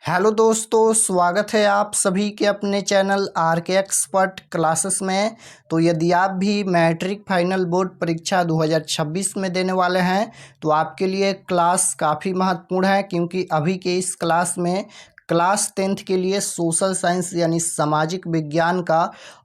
Hello दोस्तों, स्वागत है आप सभी के अपने चैनल आर के एक्सपर्ट क्लासेस में। तो यदि आप भी मैट्रिक फाइनल बोर्ड परीक्षा 2026 में देने वाले हैं तो आपके लिए क्लास काफ़ी महत्वपूर्ण है, क्योंकि अभी के इस क्लास में क्लास 10th के लिए सोशल साइंस यानी सामाजिक विज्ञान का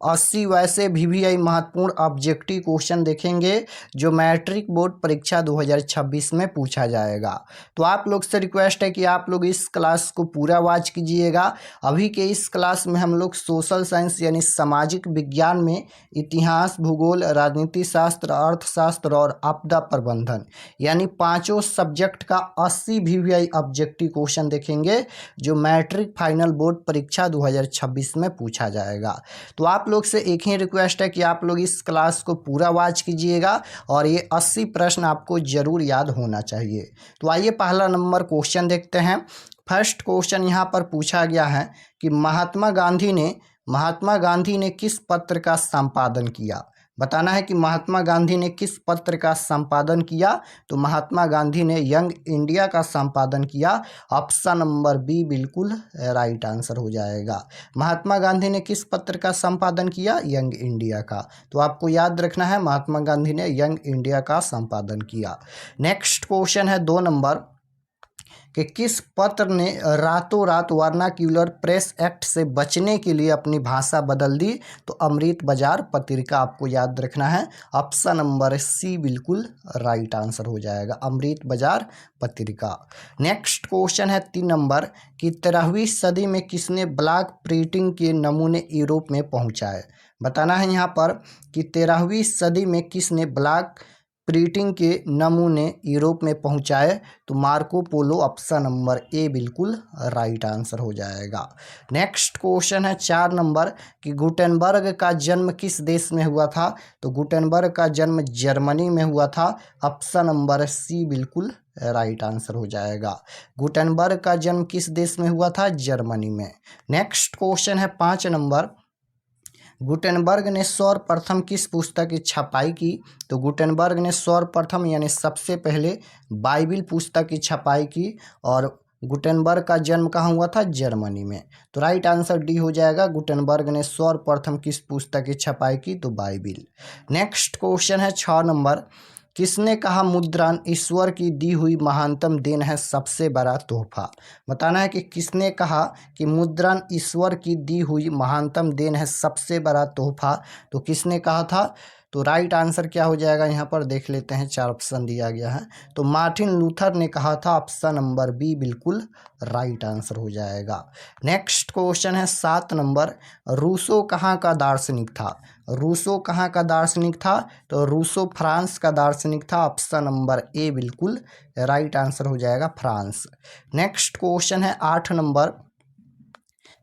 80 वैसे VVI महत्वपूर्ण ऑब्जेक्टिव क्वेश्चन देखेंगे जो मैट्रिक बोर्ड परीक्षा 2026 में पूछा जाएगा। तो आप लोग से रिक्वेस्ट है कि आप लोग इस क्लास को पूरा वॉच कीजिएगा। अभी के इस क्लास में हम लोग सोशल साइंस यानी सामाजिक विज्ञान में इतिहास, भूगोल, राजनीति शास्त्र, अर्थशास्त्र और आपदा प्रबंधन यानी पांचों सब्जेक्ट का 80 VVI ऑब्जेक्टिव क्वेश्चन देखेंगे जो मैट्रिक फाइनल बोर्ड परीक्षा 2026 में पूछा जाएगा। तो आप लोग से एक ही रिक्वेस्ट है कि आप लोग इस क्लास को पूरा वॉच कीजिएगा और ये 80 प्रश्न आपको जरूर याद होना चाहिए। तो आइए पहला नंबर क्वेश्चन देखते हैं। फर्स्ट क्वेश्चन यहाँ पर पूछा गया है कि महात्मा गांधी ने किस पत्र का संपादन किया। बताना है कि महात्मा गांधी ने किस पत्र का संपादन किया। तो महात्मा गांधी ने यंग इंडिया का संपादन किया। ऑप्शन नंबर बी बिल्कुल राइट आंसर हो जाएगा। महात्मा गांधी ने किस पत्र का संपादन किया? यंग इंडिया का। तो आपको याद रखना है महात्मा गांधी ने यंग इंडिया का संपादन किया। नेक्स्ट क्वेश्चन है 2 नंबर कि किस पत्र ने रातों रात वर्नाक्यूलर प्रेस एक्ट से बचने के लिए अपनी भाषा बदल दी। तो अमृत बाजार पत्रिका आपको याद रखना है। ऑप्शन नंबर सी बिल्कुल राइट आंसर हो जाएगा, अमृत बाजार पत्रिका। नेक्स्ट क्वेश्चन है 3 नंबर कि 13वीं सदी में किसने ब्लॉक प्रिंटिंग के नमूने यूरोप में पहुंचाए। बताना है यहाँ पर कि 13वीं सदी में किसने ब्लॉक प्रिंटिंग के नमूने यूरोप में पहुंचाए। तो Marco Polo. Option number A बिल्कुल राइट आंसर हो जाएगा। नेक्स्ट क्वेश्चन है 4 नंबर कि गुटेनबर्ग का जन्म किस देश में हुआ था। तो गुटेनबर्ग का जन्म जर्मनी में हुआ था। ऑप्शन नंबर सी बिल्कुल राइट आंसर हो जाएगा। गुटेनबर्ग का जन्म किस देश में हुआ था? जर्मनी में। नेक्स्ट क्वेश्चन है 5 नंबर गुटेनबर्ग ने सर्वप्रथम किस पुस्तक की छपाई की। तो गुटेनबर्ग ने सर्वप्रथम यानी सबसे पहले बाइबिल पुस्तक की छपाई की और गुटेनबर्ग का जन्म कहाँ हुआ था? जर्मनी में। तो राइट आंसर डी हो जाएगा। गुटेनबर्ग ने सर्वप्रथम किस पुस्तक की छपाई की? तो बाइबिल। नेक्स्ट क्वेश्चन है 6 नंबर किसने कहा मुद्रण ईश्वर की दी हुई महानतम देन है, सबसे बड़ा तोहफा। बताना है कि किसने कहा कि मुद्रण ईश्वर की दी हुई महानतम देन है, सबसे बड़ा तोहफा। तो किसने कहा था? तो राइट आंसर क्या हो जाएगा यहाँ पर देख लेते हैं। 4 ऑप्शन दिया गया है। तो मार्टिन लूथर ने कहा था। ऑप्शन नंबर बी बिल्कुल राइट आंसर हो जाएगा। नेक्स्ट क्वेश्चन है 7 नंबर रूसो कहाँ का दार्शनिक था। रूसो कहाँ का दार्शनिक था? तो रूसो फ्रांस का दार्शनिक था। ऑप्शन नंबर ए बिल्कुल राइट आंसर हो जाएगा, फ्रांस। नेक्स्ट क्वेश्चन है 8 नंबर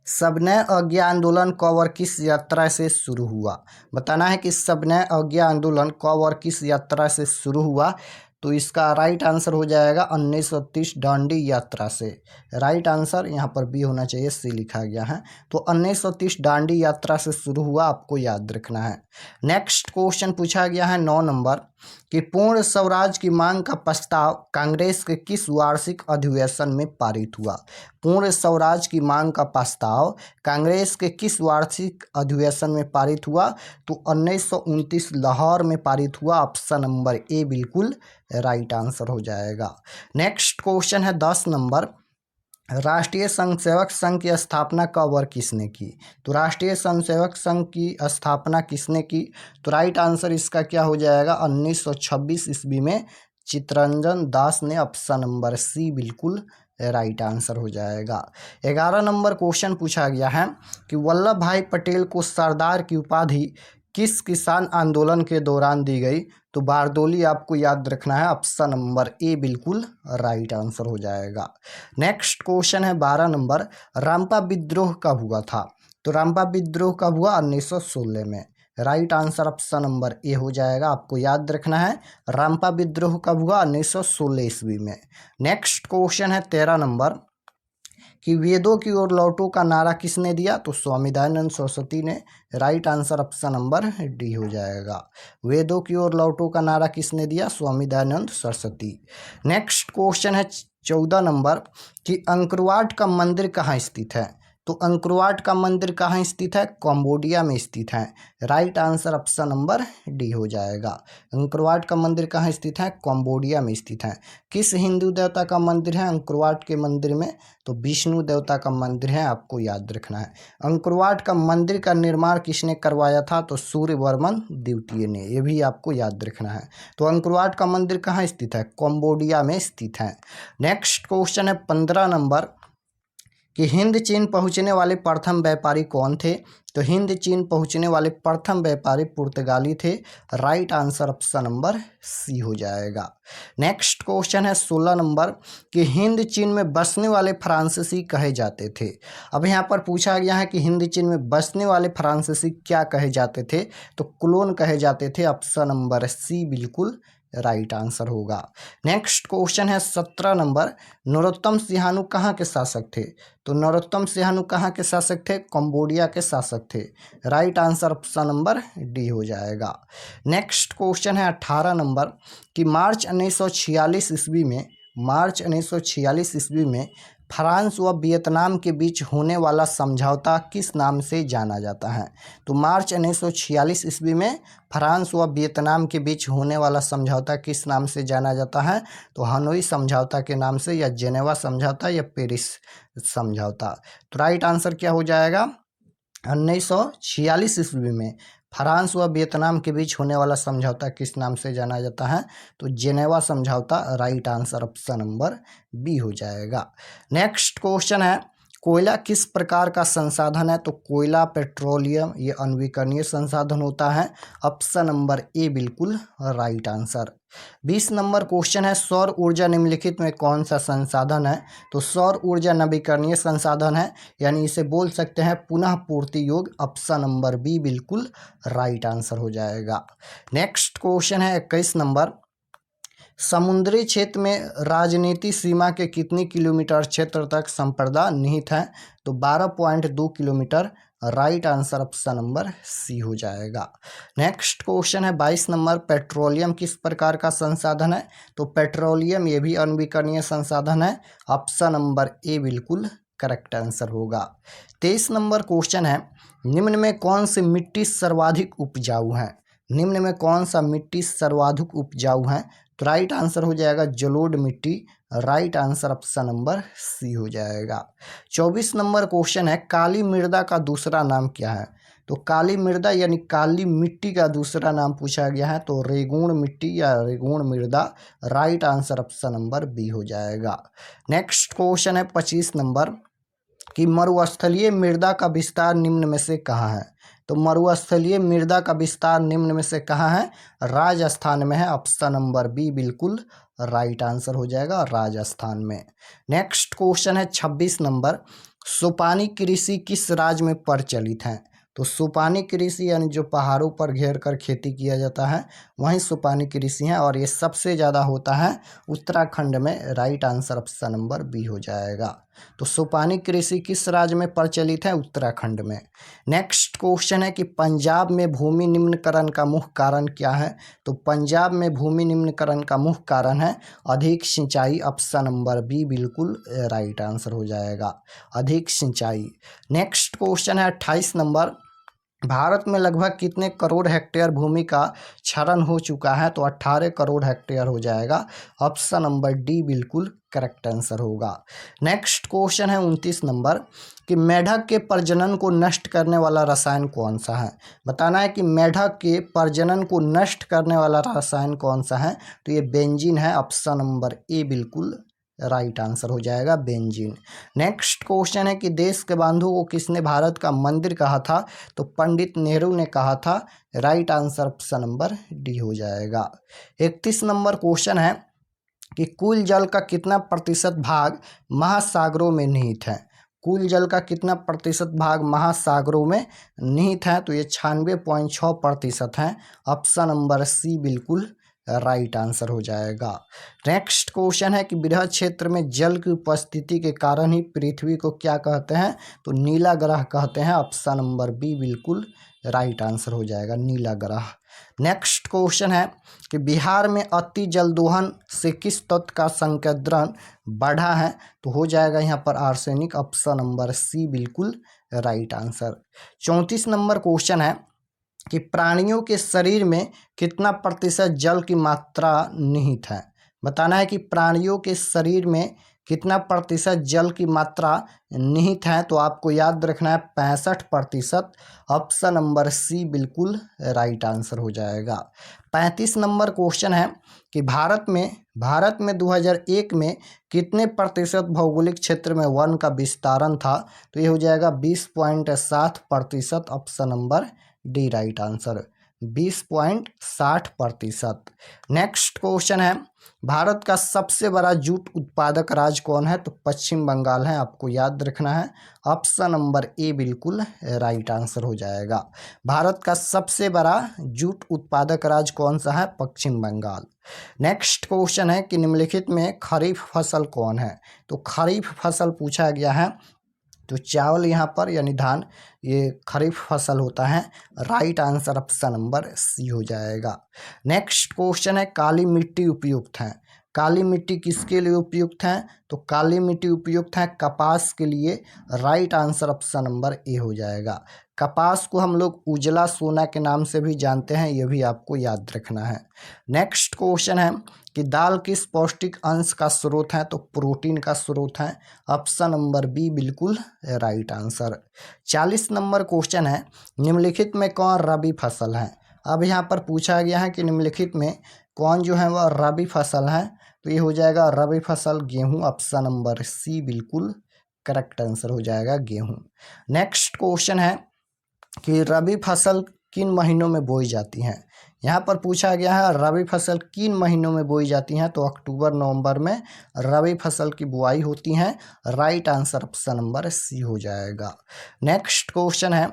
सबने अज्ञा आंदोलन कब और किस यात्रा से शुरू हुआ। बताना है कि सबने अज्ञा आंदोलन कब और किस यात्रा से शुरू हुआ। तो इसका राइट आंसर हो जाएगा 1930 दांडी यात्रा से। राइट आंसर यहाँ पर बी होना चाहिए, सी लिखा गया है। तो 1930 दांडी यात्रा से शुरू हुआ, आपको याद रखना है। नेक्स्ट क्वेश्चन पूछा गया है 9 नंबर कि पूर्ण स्वराज की मांग का प्रस्ताव कांग्रेस के किस वार्षिक अधिवेशन में पारित हुआ। पूर्ण स्वराज की मांग का प्रस्ताव कांग्रेस के किस वार्षिक अधिवेशन में पारित हुआ। तो 1929 लाहौर में पारित हुआ। ऑप्शन नंबर ए बिल्कुल राइट आंसर हो जाएगा। नेक्स्ट क्वेश्चन है 10 नंबर राष्ट्रीय स्वयंसेवक संघ की स्थापना कब और किसने की। तो राष्ट्रीय स्वयंसेवक संघ की स्थापना किसने की। तो राइट आंसर इसका क्या हो जाएगा? 1926 ईस्वी में चित्तरंजन दास ने। ऑप्शन नंबर सी बिल्कुल राइट आंसर हो जाएगा। 11 नंबर क्वेश्चन पूछा गया है कि वल्लभ भाई पटेल को सरदार की उपाधि किस किसान आंदोलन के दौरान दी गई। तो बारदोली आपको याद रखना है। ऑप्शन नंबर ए बिल्कुल राइट आंसर हो जाएगा। नेक्स्ट क्वेश्चन है 12 नंबर रामपा विद्रोह कब हुआ था। तो रामपा विद्रोह कब हुआ? 1916 में। Right answer option number A हो जाएगा। आपको याद रखना है रामपा विद्रोह कब हुआ? 1916 ईस्वी में। नेक्स्ट क्वेश्चन है 13 नंबर कि वेदों की ओर लौटो का नारा किसने दिया। तो स्वामी दयानंद सरस्वती ने। Right answer option number D हो जाएगा। वेदों की ओर लौटो का नारा किसने दिया? स्वामी दयानंद सरस्वती। नेक्स्ट क्वेश्चन है 14 नंबर कि अंकोरवाट का मंदिर कहाँ स्थित है। तो अंकोरवाट का मंदिर कहाँ स्थित है, कंबोडिया में स्थित है। Right answer option number D हो जाएगा। अंकोरवाट का मंदिर कहाँ स्थित है, कंबोडिया में स्थित है। किस हिंदू देवता का मंदिर है अंकोरवाट के मंदिर में, तो विष्णु देवता का मंदिर है, आपको याद रखना है। अंकोरवाट का मंदिर का निर्माण किसने करवाया था, तो सूर्यवर्मन द्वितीय ने, ये भी आपको याद रखना है। तो अंकोरवाट का मंदिर कहाँ स्थित है, कंबोडिया में स्थित है। नेक्स्ट क्वेश्चन है 15 नंबर कि हिंद चीन पहुंचने वाले प्रथम व्यापारी कौन थे। तो हिंद चीन पहुंचने वाले प्रथम व्यापारी पुर्तगाली थे। Right answer option number C हो जाएगा। नेक्स्ट क्वेश्चन है 16 नंबर कि हिंद चीन में बसने वाले फ्रांसीसी कहे जाते थे। अब यहाँ पर पूछा गया है कि हिंद चीन में बसने वाले फ्रांसीसी क्या कहे जाते थे, तो क्लोन कहे जाते थे। ऑप्शन नंबर सी बिल्कुल राइट आंसर होगा। नेक्स्ट क्वेश्चन है 17 नंबर नरोत्तम सिंहाणु कहाँ के शासक थे। तो नरोत्तम सिंहाणु कहाँ के शासक थे, कंबोडिया के शासक थे। Right answer option number D हो जाएगा। नेक्स्ट क्वेश्चन है 18 नंबर कि मार्च 1946 ईस्वी में फ्रांस व वियतनाम के बीच होने वाला समझौता किस नाम से जाना जाता है। तो मार्च 1946 ईस्वी में फ्रांस व वियतनाम के बीच होने वाला समझौता किस नाम से जाना जाता है, तो हनोई समझौता के नाम से, या जेनेवा समझौता, या पेरिस समझौता। तो राइट आंसर क्या हो जाएगा, 1946 ईस्वी में फ्रांस व वियतनाम के बीच होने वाला समझौता किस नाम से जाना जाता है, तो जेनेवा समझौता। Right answer option number B हो जाएगा। नेक्स्ट क्वेश्चन है कोयला किस प्रकार का संसाधन है। तो कोयला पेट्रोलियम ये अनवीकरणीय संसाधन होता है। ऑप्शन नंबर ए बिल्कुल राइट आंसर। 20 नंबर क्वेश्चन है सौर ऊर्जा निम्नलिखित में कौन सा संसाधन है। तो सौर ऊर्जा नवीकरणीय संसाधन है, यानी इसे बोल सकते हैं पुनः पूर्ति योग्य। ऑप्शन नंबर बी बिल्कुल राइट आंसर हो जाएगा। नेक्स्ट क्वेश्चन है 21 नंबर समुद्री क्षेत्र में राजनीति सीमा के कितनी किलोमीटर क्षेत्र तक संप्रदा निहित है। तो 12.2 kilometre. Right answer option number C हो जाएगा। नेक्स्ट क्वेश्चन है 22 नंबर पेट्रोलियम किस प्रकार का संसाधन है। तो पेट्रोलियम ये भी अनवीकरणीय संसाधन है। ऑप्शन नंबर ए बिल्कुल करेक्ट आंसर होगा। 23 नंबर क्वेश्चन है निम्न में कौन सी मिट्टी सर्वाधिक उपजाऊ है। निम्न में कौन सा मिट्टी सर्वाधिक उपजाऊ है, तो राइट आंसर हो जाएगा जलोढ़ मिट्टी। Right answer option number C हो जाएगा। 24 नंबर क्वेश्चन है काली मृदा का दूसरा नाम क्या है। तो काली मृदा यानी काली मिट्टी का दूसरा नाम पूछा गया है, तो रेगूण मिट्टी या रेगूण मृदा। Right answer option number B हो जाएगा। नेक्स्ट क्वेश्चन है 25 नंबर कि मरुस्थलीय मृदा का विस्तार निम्न में से कहाँ है। तो मरुस्थलीय मृदा का विस्तार निम्न में से कहाँ है, राजस्थान में है। ऑप्शन नंबर बी बिल्कुल राइट आंसर हो जाएगा, राजस्थान में। नेक्स्ट क्वेश्चन है 26 नंबर सोपानी कृषि किस राज्य में प्रचलित है। तो सोपानी कृषि यानी जो पहाड़ों पर घेर कर खेती किया जाता है वहीं सोपानी कृषि है, और ये सबसे ज़्यादा होता है उत्तराखंड में। Right answer option number B हो जाएगा। तो सोपानी कृषि किस राज्य में प्रचलित है, उत्तराखंड में। नेक्स्ट क्वेश्चन है कि पंजाब में भूमि निम्नकरण का मुख्य कारण क्या है। तो पंजाब में भूमि निम्नकरण का मुख्य कारण है अधिक सिंचाई। ऑप्शन नंबर बी बिल्कुल राइट आंसर हो जाएगा, अधिक सिंचाई। नेक्स्ट क्वेश्चन है 28 नंबर भारत में लगभग कितने करोड़ हेक्टेयर भूमि का क्षरण हो चुका है। तो 18 करोड़ हेक्टेयर हो जाएगा। ऑप्शन नंबर डी बिल्कुल करेक्ट आंसर होगा। नेक्स्ट क्वेश्चन है 29 नंबर कि मेढक के प्रजनन को नष्ट करने वाला रसायन कौन सा है। बताना है कि मेढक के प्रजनन को नष्ट करने वाला रसायन कौन सा है, तो ये बेंजीन है। ऑप्शन नंबर ए बिल्कुल राइट आंसर हो जाएगा, बेंजीन। नेक्स्ट क्वेश्चन है कि देश के बंधु को किसने भारत का मंदिर कहा था। तो पंडित नेहरू ने कहा था। Right answer option number D हो जाएगा। 31 नंबर क्वेश्चन है कि कुल जल का कितना प्रतिशत भाग महासागरों में निहित है। कुल जल का कितना प्रतिशत भाग महासागरों में निहित है, तो ये 96.6% है। ऑप्शन नंबर सी बिल्कुल राइट आंसर हो जाएगा। नेक्स्ट क्वेश्चन है कि बृहद क्षेत्र में जल की उपस्थिति के कारण ही पृथ्वी को क्या कहते हैं, तो नीला ग्रह कहते हैं। ऑप्शन नंबर बी बिल्कुल राइट आंसर हो जाएगा, नीला ग्रह। नेक्स्ट क्वेश्चन है कि बिहार में अति जल दोहन से किस तत्व का संकेंद्रण बढ़ा है, तो हो जाएगा यहाँ पर आर्सेनिक। ऑप्शन नंबर सी बिल्कुल राइट आंसर। 34 नंबर क्वेश्चन है कि प्राणियों के शरीर में कितना प्रतिशत जल की मात्रा निहित है। बताना है कि प्राणियों के शरीर में कितना प्रतिशत जल की मात्रा निहित है, तो आपको याद रखना है 65%। ऑप्शन नंबर सी बिल्कुल राइट आंसर हो जाएगा। 35 नंबर क्वेश्चन है कि भारत में 2001 में कितने प्रतिशत भौगोलिक क्षेत्र में वन का विस्तारण था, तो ये हो जाएगा 20.7%। Option number D right answer, 20.60%। Next question है भारत का सबसे बड़ा जूट उत्पादक राज्य कौन है, तो पश्चिम बंगाल है, आपको याद रखना है। ऑप्शन नंबर ए बिल्कुल राइट आंसर हो जाएगा। भारत का सबसे बड़ा जूट उत्पादक राज्य कौन सा है, पश्चिम बंगाल। नेक्स्ट क्वेश्चन है कि निम्नलिखित में खरीफ फसल कौन है, तो खरीफ फसल पूछा गया है, तो चावल यहाँ पर यानी धान, ये खरीफ फसल होता है। Right answer option number C हो जाएगा। नेक्स्ट क्वेश्चन है काली मिट्टी उपयुक्त है, काली मिट्टी किसके लिए उपयुक्त है, तो काली मिट्टी उपयुक्त है कपास के लिए। Right answer option number A हो जाएगा। कपास को हम लोग उजला सोना के नाम से भी जानते हैं, ये भी आपको याद रखना है। नेक्स्ट क्वेश्चन है कि दाल किस पौष्टिक अंश का स्रोत है, तो प्रोटीन का स्रोत है। ऑप्शन नंबर बी बिल्कुल राइट आंसर। 40 नंबर क्वेश्चन है निम्नलिखित में कौन रबी फसल है। अब यहाँ पर पूछा गया है कि निम्नलिखित में कौन जो है वह रबी फसल है, तो ये हो जाएगा रबी फसल गेहूं। ऑप्शन नंबर सी बिल्कुल करेक्ट आंसर हो जाएगा, गेहूं। नेक्स्ट क्वेश्चन है कि रबी फसल किन महीनों में बोई जाती हैं। यहाँ पर पूछा गया है रबी फसल किन महीनों में बोई जाती हैं, तो अक्टूबर नवंबर में रबी फसल की बुआई होती है। Right answer option number C हो जाएगा। नेक्स्ट क्वेश्चन है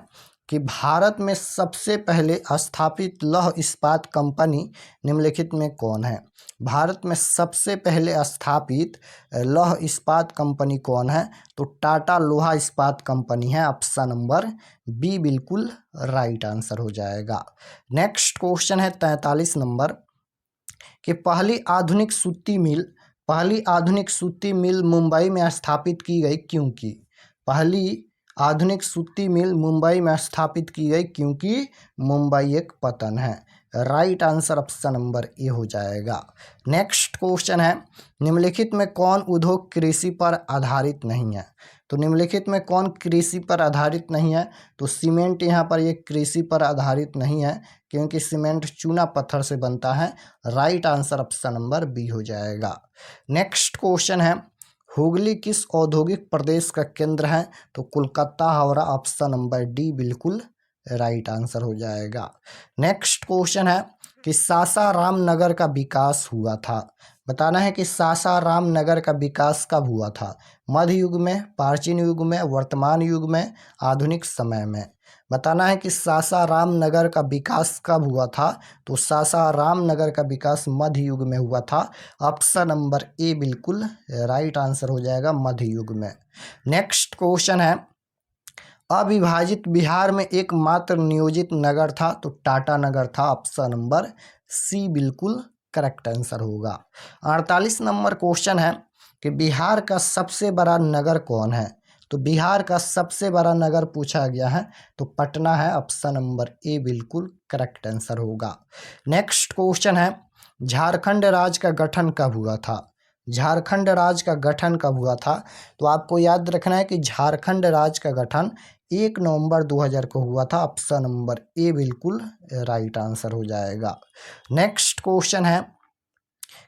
कि भारत में सबसे पहले स्थापित लौह इस्पात कंपनी निम्नलिखित में कौन है। भारत में सबसे पहले स्थापित लौह इस्पात कंपनी कौन है, तो टाटा लोहा इस्पात कंपनी है। ऑप्शन नंबर बी बिल्कुल राइट आंसर हो जाएगा। नेक्स्ट क्वेश्चन है 43 नंबर कि पहली आधुनिक सूती मिल मुंबई में स्थापित की गई क्योंकि। पहली आधुनिक सूती मिल मुंबई में स्थापित की गई क्योंकि मुंबई एक पतन है। Right answer option number A हो जाएगा। नेक्स्ट क्वेश्चन है निम्नलिखित में कौन उद्योग कृषि पर आधारित नहीं है, तो निम्नलिखित में कौन कृषि पर आधारित नहीं है, तो सीमेंट यहाँ पर ये कृषि पर आधारित नहीं है क्योंकि सीमेंट चूना पत्थर से बनता है। Right answer option number B हो जाएगा। नेक्स्ट क्वेश्चन है हुगली किस औद्योगिक प्रदेश का केंद्र है, तो Kolkata Howrah. Option number D बिल्कुल राइट आंसर हो जाएगा। नेक्स्ट क्वेश्चन है कि सासाराम नगर का विकास हुआ था। बताना है कि सासाराम नगर का विकास कब हुआ था, मध्य युग में, प्राचीन युग में, वर्तमान युग में, आधुनिक समय में। बताना है कि सासाराम नगर का विकास कब हुआ था, तो सासाराम नगर का विकास मध्य युग में हुआ था। ऑप्शन नंबर ए बिल्कुल राइट आंसर हो जाएगा, मध्य युग में। नेक्स्ट क्वेश्चन है अविभाजित बिहार में एकमात्र नियोजित नगर था, तो टाटा नगर था। ऑप्शन नंबर सी बिल्कुल करेक्ट आंसर होगा। 48 नंबर क्वेश्चन है कि बिहार का सबसे बड़ा नगर कौन है, तो बिहार का सबसे बड़ा नगर पूछा गया है, तो पटना है। ऑप्शन नंबर ए बिल्कुल करेक्ट आंसर होगा। नेक्स्ट क्वेश्चन है झारखंड राज्य का गठन कब हुआ था। झारखंड राज्य का गठन कब हुआ था, तो आपको याद रखना है कि झारखंड राज्य का गठन 1 नवंबर 2000 को हुआ था। ऑप्शन नंबर ए बिल्कुल राइट आंसर हो जाएगा। नेक्स्ट क्वेश्चन है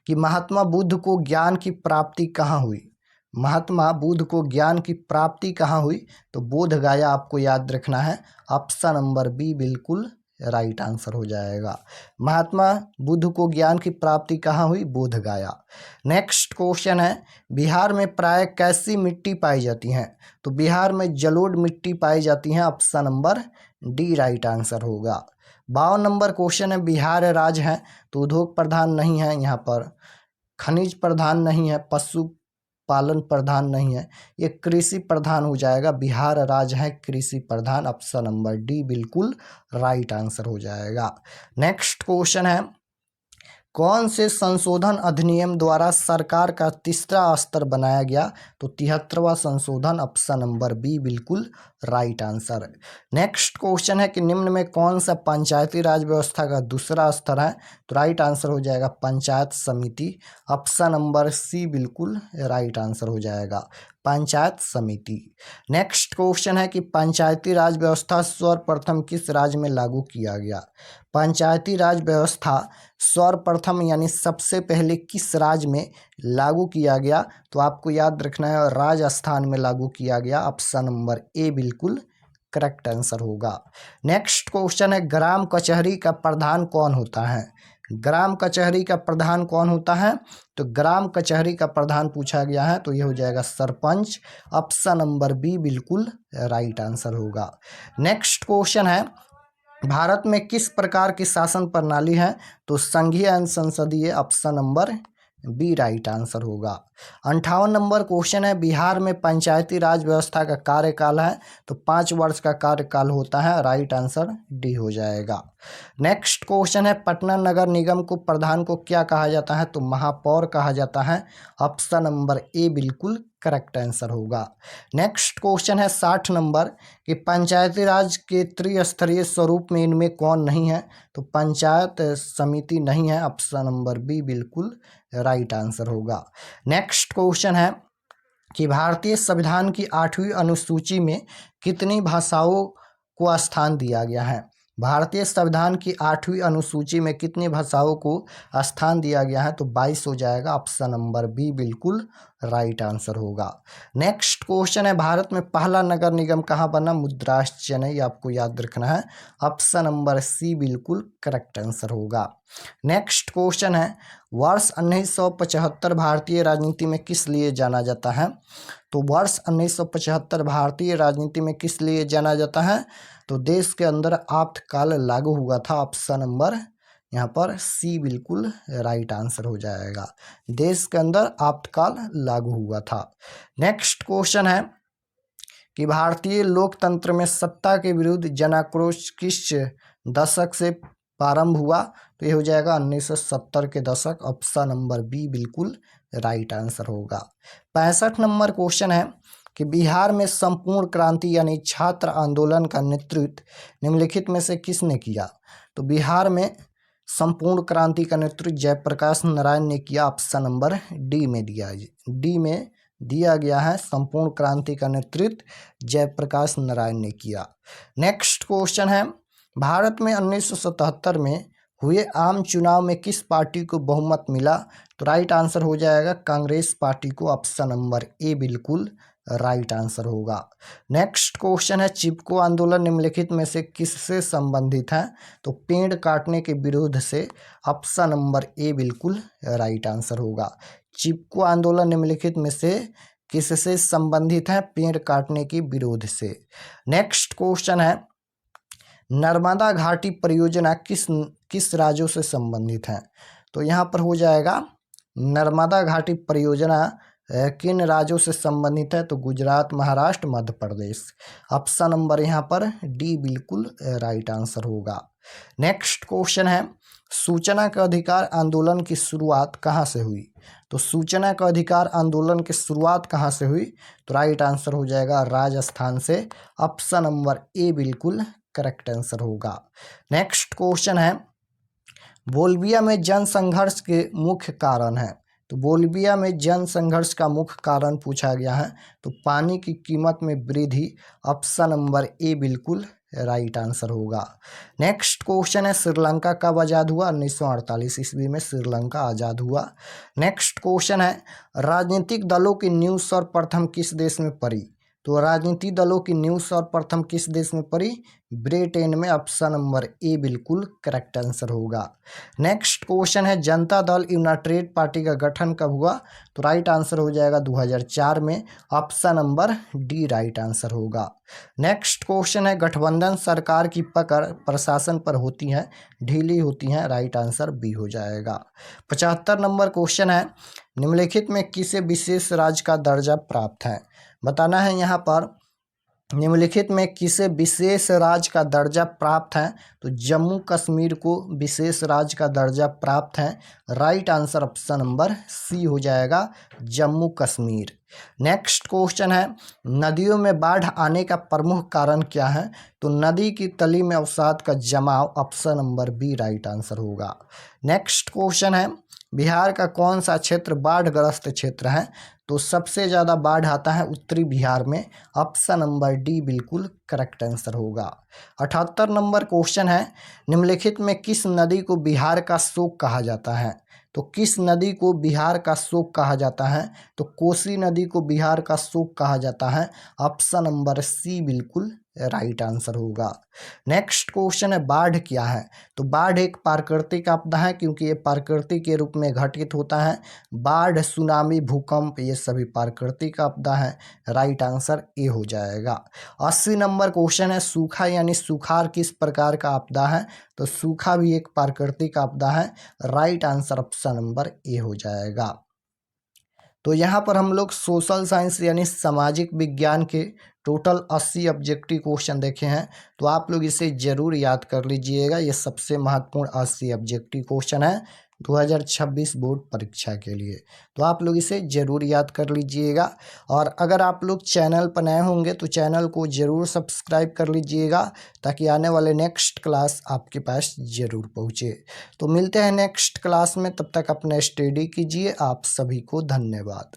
कि महात्मा बुद्ध को ज्ञान की प्राप्ति कहाँ हुई। महात्मा बुद्ध को ज्ञान की प्राप्ति कहाँ हुई, तो बोध गया आपको याद रखना है। ऑप्शन नंबर बी बिल्कुल राइट आंसर हो जाएगा। महात्मा बुद्ध को ज्ञान की प्राप्ति कहाँ हुई, बोध गया। नेक्स्ट क्वेश्चन है बिहार में प्राय कैसी मिट्टी पाई जाती हैं, तो बिहार में जलोढ़ मिट्टी पाई जाती है। Option number D right answer होगा। 52 नंबर क्वेश्चन है, बिहार राज्य है तो उद्योग प्रधान नहीं है, यहाँ पर खनिज प्रधान नहीं है, पशुपालन प्रधान नहीं है, ये कृषि प्रधान हो जाएगा। बिहार राज्य है कृषि प्रधान, ऑप्शन नंबर डी बिल्कुल राइट आंसर हो जाएगा। नेक्स्ट क्वेश्चन है, कौन से संशोधन अधिनियम द्वारा सरकार का तीसरा स्तर बनाया गया? तो 73वां संशोधन, ऑप्शन नंबर बी बिल्कुल राइट आंसर। नेक्स्ट क्वेश्चन है कि निम्न में कौन सा पंचायती राज व्यवस्था का दूसरा स्तर है? तो राइट आंसर हो जाएगा पंचायत समिति, ऑप्शन नंबर सी बिल्कुल राइट आंसर हो जाएगा, पंचायत समिति। नेक्स्ट क्वेश्चन है कि पंचायती राज व्यवस्था सर्वप्रथम किस राज्य में लागू किया गया? पंचायती राज व्यवस्था सर्वप्रथम यानी सबसे पहले किस राज्य में लागू किया गया? तो आपको याद रखना है राजस्थान में लागू किया गया, ऑप्शन नंबर ए बिल्कुल करेक्ट आंसर होगा। नेक्स्ट क्वेश्चन है, ग्राम कचहरी का प्रधान कौन होता है? ग्राम कचहरी का प्रधान कौन होता है? तो ग्राम कचहरी का प्रधान पूछा गया है तो ये हो जाएगा सरपंच, ऑप्शन नंबर बी बिल्कुल राइट आंसर होगा। नेक्स्ट क्वेश्चन है, भारत में किस प्रकार की शासन प्रणाली है? तो संघीय एवं संसदीय, option number B right answer होगा। 58 नंबर क्वेश्चन है, बिहार में पंचायती राज व्यवस्था का कार्यकाल है तो 5 वर्ष का कार्यकाल होता है, राइट आंसर डी हो जाएगा। नेक्स्ट क्वेश्चन है, पटना नगर निगम को प्रधान को क्या कहा जाता है? तो महापौर कहा जाता है, ऑप्शन नंबर ए बिल्कुल करेक्ट आंसर होगा। नेक्स्ट क्वेश्चन है 60 नंबर कि पंचायती राज के त्रिस्तरीय स्वरूप में इनमें कौन नहीं है? तो पंचायत समिति नहीं है, ऑप्शन नंबर बी बिल्कुल राइट आंसर होगा। नेक्स्ट क्वेश्चन है कि भारतीय संविधान की 8वीं अनुसूची में कितनी भाषाओं को स्थान दिया गया है? भारतीय संविधान की 8वीं अनुसूची में कितनी भाषाओं को स्थान दिया गया है? तो 22 हो जाएगा, ऑप्शन नंबर बी बिल्कुल राइट आंसर होगा। नेक्स्ट क्वेश्चन है, भारत में पहला नगर निगम कहाँ बना? मद्रास चेन्नई, आपको याद रखना है, ऑप्शन नंबर सी बिल्कुल करेक्ट आंसर होगा। नेक्स्ट क्वेश्चन है, वर्ष 1975 भारतीय राजनीति में किस लिए जाना जाता है? तो वर्ष 1975 भारतीय राजनीति में किस लिए जाना जाता है? तो देश के अंदर आपातकाल लागू हुआ था, ऑप्शन नंबर यहाँ पर सी बिल्कुल राइट आंसर हो जाएगा, देश के अंदर आपातकाल लागू हुआ था। नेक्स्ट क्वेश्चन है कि भारतीय लोकतंत्र में सत्ता के विरुद्ध जनाक्रोश किस दशक से प्रारंभ हुआ? तो ये हो जाएगा 1970 के दशक, ऑप्शन नंबर बी बिल्कुल राइट आंसर होगा। 65 नंबर क्वेश्चन है कि बिहार में संपूर्ण क्रांति यानी छात्र आंदोलन का नेतृत्व निम्नलिखित में से किसने किया? तो बिहार में संपूर्ण क्रांति का नेतृत्व जयप्रकाश नारायण ने किया, ऑप्शन नंबर डी में दिया गया है, संपूर्ण क्रांति का नेतृत्व जयप्रकाश नारायण ने किया। नेक्स्ट क्वेश्चन है, भारत में 1977 में हुए आम चुनाव में किस पार्टी को बहुमत मिला? तो राइट आंसर हो जाएगा कांग्रेस पार्टी को, ऑप्शन नंबर ए बिल्कुल राइट आंसर होगा। नेक्स्ट क्वेश्चन है, चिपको आंदोलन निम्नलिखित में से किससे संबंधित है? तो पेड़ काटने के विरोध से, ऑप्शन नंबर ए बिल्कुल राइट आंसर होगा। चिपको आंदोलन निम्नलिखित में से किससे संबंधित है? पेड़ काटने के विरोध से। नेक्स्ट क्वेश्चन है, नर्मदा घाटी परियोजना किस राज्यों से संबंधित है? तो यहाँ पर हो जाएगा नर्मदा घाटी परियोजना किन राज्यों से संबंधित है? तो गुजरात, महाराष्ट्र, मध्य प्रदेश, ऑप्शन नंबर यहाँ पर डी बिल्कुल राइट आंसर होगा। नेक्स्ट क्वेश्चन है, सूचना का अधिकार आंदोलन की शुरुआत कहाँ से हुई? तो सूचना का अधिकार आंदोलन की शुरुआत कहाँ से हुई? तो राइट आंसर हो जाएगा राजस्थान से, ऑप्शन नंबर ए बिल्कुल करेक्ट आंसर होगा। नेक्स्ट क्वेश्चन है, बोलिविया में जन संघर्ष के मुख्य कारण है? तो बोलिविया में जन संघर्ष का मुख्य कारण पूछा गया है तो पानी की कीमत में वृद्धि, ऑप्शन नंबर ए बिल्कुल राइट आंसर होगा। नेक्स्ट क्वेश्चन है, श्रीलंका कब आज़ाद हुआ? 1948 ईस्वी में श्रीलंका आज़ाद हुआ। नेक्स्ट क्वेश्चन है, राजनीतिक दलों की नींव सर्वप्रथम किस देश में पड़ी? तो राजनीतिक दलों की न्यूज़ सर्वप्रथम किस देश में पड़ी? ब्रिटेन में। ऑप्शन नंबर ए बिल्कुल करेक्ट आंसर होगा। नेक्स्ट क्वेश्चन है, जनता दल यूनाइटेड पार्टी का गठन कब हुआ? तो राइट आंसर हो जाएगा 2004 में। Option number D right answer होगा। नेक्स्ट क्वेश्चन है, गठबंधन सरकार की पकड़ प्रशासन पर होती है, ढीली होती है, राइट आंसर बी हो जाएगा। 75 नंबर क्वेश्चन है, निम्नलिखित में किसे विशेष राज्य का दर्जा प्राप्त है? बताना है यहाँ पर निम्नलिखित में किसे विशेष राज्य का दर्जा प्राप्त है? तो जम्मू कश्मीर को विशेष राज्य का दर्जा प्राप्त है, right answer option number C हो जाएगा, जम्मू कश्मीर। नेक्स्ट क्वेश्चन है, नदियों में बाढ़ आने का प्रमुख कारण क्या है? तो नदी की तली में अवसाद का जमाव, option number B right answer होगा। नेक्स्ट क्वेश्चन है, बिहार का कौन सा क्षेत्र बाढ़ग्रस्त क्षेत्र है? तो सबसे ज़्यादा बाढ़ आता है उत्तरी बिहार में, ऑप्शन नंबर डी बिल्कुल करेक्ट आंसर होगा। 78 नंबर क्वेश्चन है, निम्नलिखित में किस नदी को बिहार का शोक कहा जाता है? तो किस नदी को बिहार का शोक कहा जाता है? तो कोसी नदी को बिहार का शोक कहा जाता है, ऑप्शन नंबर सी बिल्कुल राइट आंसर होगा। नेक्स्ट क्वेश्चन है, बाढ़ क्या है? तो बाढ़ एक प्राकृतिक आपदा है, क्योंकि ये प्राकृतिक के रूप में घटित होता है। बाढ़, सुनामी, भूकंप ये सभी प्राकृतिक आपदा है, राइट आंसर ए हो जाएगा। 80 नंबर क्वेश्चन है, सूखा यानी सुखाड़ किस प्रकार का आपदा है? तो सूखा भी एक प्राकृतिक आपदा है, right answer option number A हो जाएगा। तो यहाँ पर हम लोग सोशल साइंस यानी सामाजिक विज्ञान के टोटल 80 ऑब्जेक्टिव क्वेश्चन देखे हैं, तो आप लोग इसे ज़रूर याद कर लीजिएगा। ये सबसे महत्वपूर्ण 80 ऑब्जेक्टिव क्वेश्चन है 2026 बोर्ड परीक्षा के लिए, तो आप लोग इसे ज़रूर याद कर लीजिएगा। और अगर आप लोग चैनल पर नए होंगे तो चैनल को ज़रूर सब्सक्राइब कर लीजिएगा, ताकि आने वाले नेक्स्ट क्लास आपके पास ज़रूर पहुँचे। तो मिलते हैं नेक्स्ट क्लास में, तब तक अपना स्टडी कीजिए। आप सभी को धन्यवाद।